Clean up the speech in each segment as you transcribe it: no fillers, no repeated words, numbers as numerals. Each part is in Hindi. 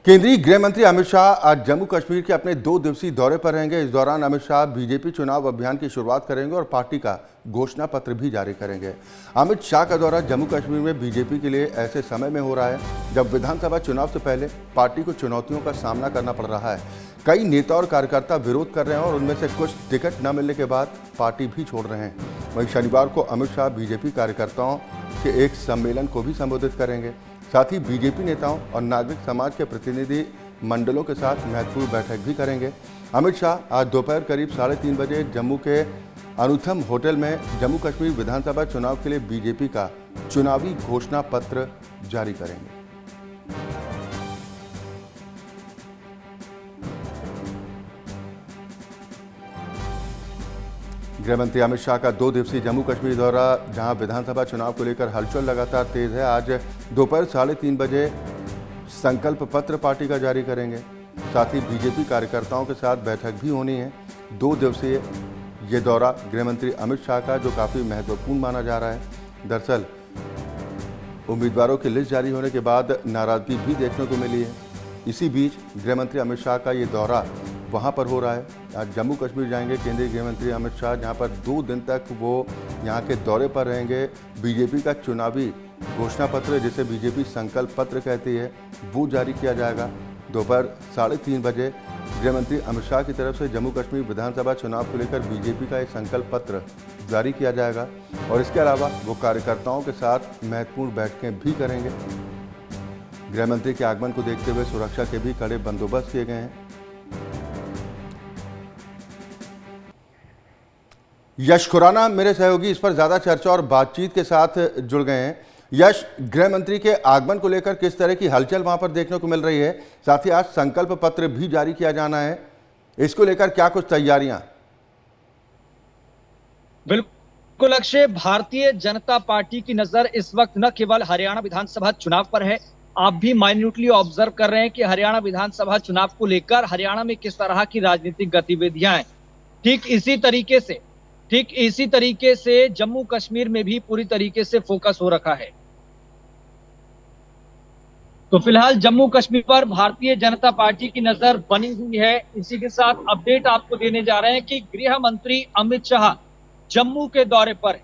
केंद्रीय गृह मंत्री अमित शाह आज जम्मू कश्मीर के अपने 2 दिवसीय दौरे पर रहेंगे। इस दौरान अमित शाह बीजेपी चुनाव अभियान की शुरुआत करेंगे और पार्टी का घोषणा पत्र भी जारी करेंगे। अमित शाह का दौरा जम्मू कश्मीर में बीजेपी के लिए ऐसे समय में हो रहा है जब विधानसभा चुनाव से पहले पार्टी को चुनौतियों का सामना करना पड़ रहा है। कई नेता और कार्यकर्ता विरोध कर रहे हैं और उनमें से कुछ टिकट न मिलने के बाद पार्टी भी छोड़ रहे हैं। वहीं शनिवार को अमित शाह बीजेपी कार्यकर्ताओं के एक सम्मेलन को भी संबोधित करेंगे। साथ ही बीजेपी नेताओं और नागरिक समाज के प्रतिनिधि मंडलों के साथ महत्वपूर्ण बैठक भी करेंगे। अमित शाह आज दोपहर करीब 3:30 बजे जम्मू के अनुथम होटल में जम्मू कश्मीर विधानसभा चुनाव के लिए बीजेपी का चुनावी घोषणा पत्र जारी करेंगे। गृह मंत्री अमित शाह का 2 दिवसीय जम्मू कश्मीर दौरा, जहां विधानसभा चुनाव को लेकर हलचल लगातार तेज है, आज दोपहर 3:30 बजे संकल्प पत्र पार्टी का जारी करेंगे। साथ ही बीजेपी कार्यकर्ताओं के साथ बैठक भी होनी है। 2 दिवसीय ये दौरा गृह मंत्री अमित शाह का जो काफ़ी महत्वपूर्ण माना जा रहा है। दरअसल उम्मीदवारों की लिस्ट जारी होने के बाद नाराजगी भी देखने को मिली है। इसी बीच गृह मंत्री अमित शाह का ये दौरा वहाँ पर हो रहा है। आज जम्मू कश्मीर जाएंगे केंद्रीय गृह मंत्री अमित शाह, जहाँ पर 2 दिन तक वो यहाँ के दौरे पर रहेंगे। बीजेपी का चुनावी घोषणा पत्र, जिसे बीजेपी संकल्प पत्र कहती है, वो जारी किया जाएगा। दोपहर 3:30 बजे गृह मंत्री अमित शाह की तरफ से जम्मू कश्मीर विधानसभा चुनाव को लेकर बीजेपी का एक संकल्प पत्र जारी किया जाएगा और इसके अलावा वो कार्यकर्ताओं के साथ महत्वपूर्ण बैठकें भी करेंगे। गृह मंत्री के आगमन को देखते हुए सुरक्षा के भी कड़े बंदोबस्त किए गए हैं। यश खुराना मेरे सहयोगी इस पर ज्यादा चर्चा और बातचीत के साथ जुड़ गए हैं। यश, गृह मंत्री के आगमन को लेकर किस तरह की हलचल वहां पर देखने को मिल रही है? साथ ही आज संकल्प पत्र भी जारी किया जाना है, इसको लेकर क्या कुछ तैयारियां? बिल्कुल अक्षय, भारतीय जनता पार्टी की नजर इस वक्त न केवल हरियाणा विधानसभा चुनाव पर है, आप भी माइन्यूटली ऑब्जर्व कर रहे हैं कि हरियाणा विधानसभा चुनाव को लेकर हरियाणा में किस तरह की राजनीतिक गतिविधियां हैं। ठीक इसी तरीके से जम्मू कश्मीर में भी पूरी तरीके से फोकस हो रखा है। तो फिलहाल जम्मू कश्मीर पर भारतीय जनता पार्टी की नजर बनी हुई है। इसी के साथ अपडेट आपको देने जा रहे हैं कि गृह मंत्री अमित शाह जम्मू के दौरे पर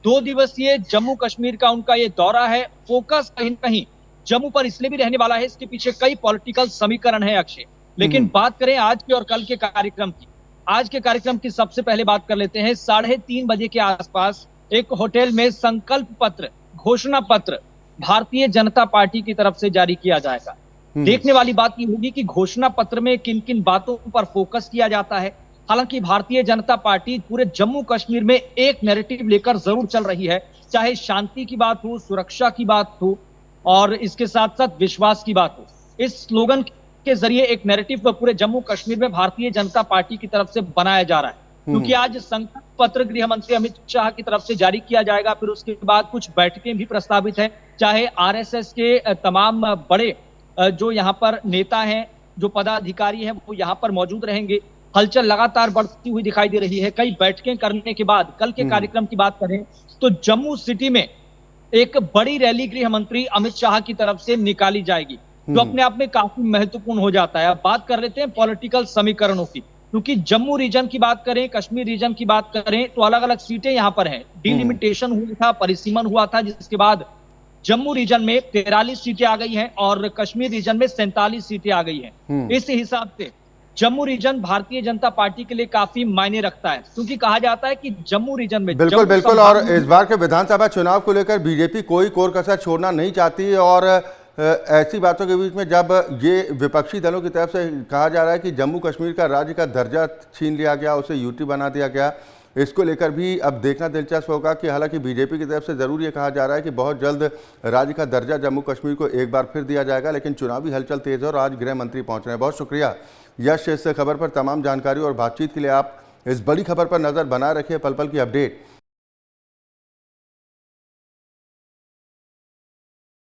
2 दिवसीय जम्मू कश्मीर का उनका ये दौरा है। फोकस कहीं न कहीं जम्मू पर इसलिए भी रहने वाला है, इसके पीछे कई पॉलिटिकल समीकरण है अक्षय। लेकिन बात करें आज के और कल के कार्यक्रम की, आज के कार्यक्रम की सबसे पहले बात कर लेते हैं। 3:30 बजे के आसपास एक होटल में संकल्प पत्र, घोषणा पत्र भारतीय जनता पार्टी की तरफ से जारी किया जाएगा। देखने वाली बात यह होगी कि घोषणा पत्र में किन किन बातों पर फोकस किया जाता है। हालांकि भारतीय जनता पार्टी पूरे जम्मू कश्मीर में एक नैरेटिव लेकर जरूर चल रही है, चाहे शांति की बात हो, सुरक्षा की बात हो और इसके साथ साथ विश्वास की बात हो। इस स्लोगन के जरिए एक नैरेटिव पूरे जम्मू कश्मीर में भारतीय जनता पार्टी की तरफ से बनाया जा रहा है, क्योंकि आज संकल्प पत्र गृह मंत्री अमित शाह की तरफ से जारी किया जाएगा। फिर उसके बाद कुछ बैठकें भी प्रस्तावित है, चाहे आरएसएस के तमाम बड़े जो यहाँ पर नेता हैं, जो पदाधिकारी हैं, वो यहाँ पर मौजूद रहेंगे। हलचल लगातार बढ़ती हुई दिखाई दे रही है। कई बैठकें करने के बाद कल के कार्यक्रम की बात करें तो जम्मू सिटी में एक बड़ी रैली गृह मंत्री अमित शाह की तरफ से निकाली जाएगी, जो अपने आप में काफी महत्वपूर्ण हो जाता है। अब बात कर लेते हैं पॉलिटिकल समीकरणों की, क्योंकि जम्मू रीजन की बात करें, कश्मीर रीजन की बात करें तो अलग अलग सीटें यहां पर हैं। डिलिमिटेशन हुआ था, परिसीमन हुआ था, जिसके बाद जम्मू रीजन में 43 सीटें आ गई हैं और कश्मीर रीजन में 47 सीटें आ गई हैं। इस हिसाब से जम्मू रीजन भारतीय जनता पार्टी के लिए काफी मायने रखता है, क्योंकि कहा जाता है कि जम्मू रीजन में बिल्कुल और इस बार के विधानसभा चुनाव को लेकर बीजेपी कोई कोर कसर छोड़ना नहीं चाहती और ऐसी बातों के बीच में जब ये विपक्षी दलों की तरफ से कहा जा रहा है कि जम्मू कश्मीर का राज्य का दर्जा छीन लिया गया, उसे यूटी बना दिया गया, इसको लेकर भी अब देखना दिलचस्प होगा कि हालांकि बीजेपी की तरफ से ज़रूर ये कहा जा रहा है कि बहुत जल्द राज्य का दर्जा जम्मू कश्मीर को एक बार फिर दिया जाएगा, लेकिन चुनावी हलचल तेज है और आज गृह मंत्री पहुँच रहे हैं। बहुत शुक्रिया यश, इस खबर पर तमाम जानकारी और बातचीत के लिए। आप इस बड़ी खबर पर नज़र बनाए रखिए, पल पल की अपडेट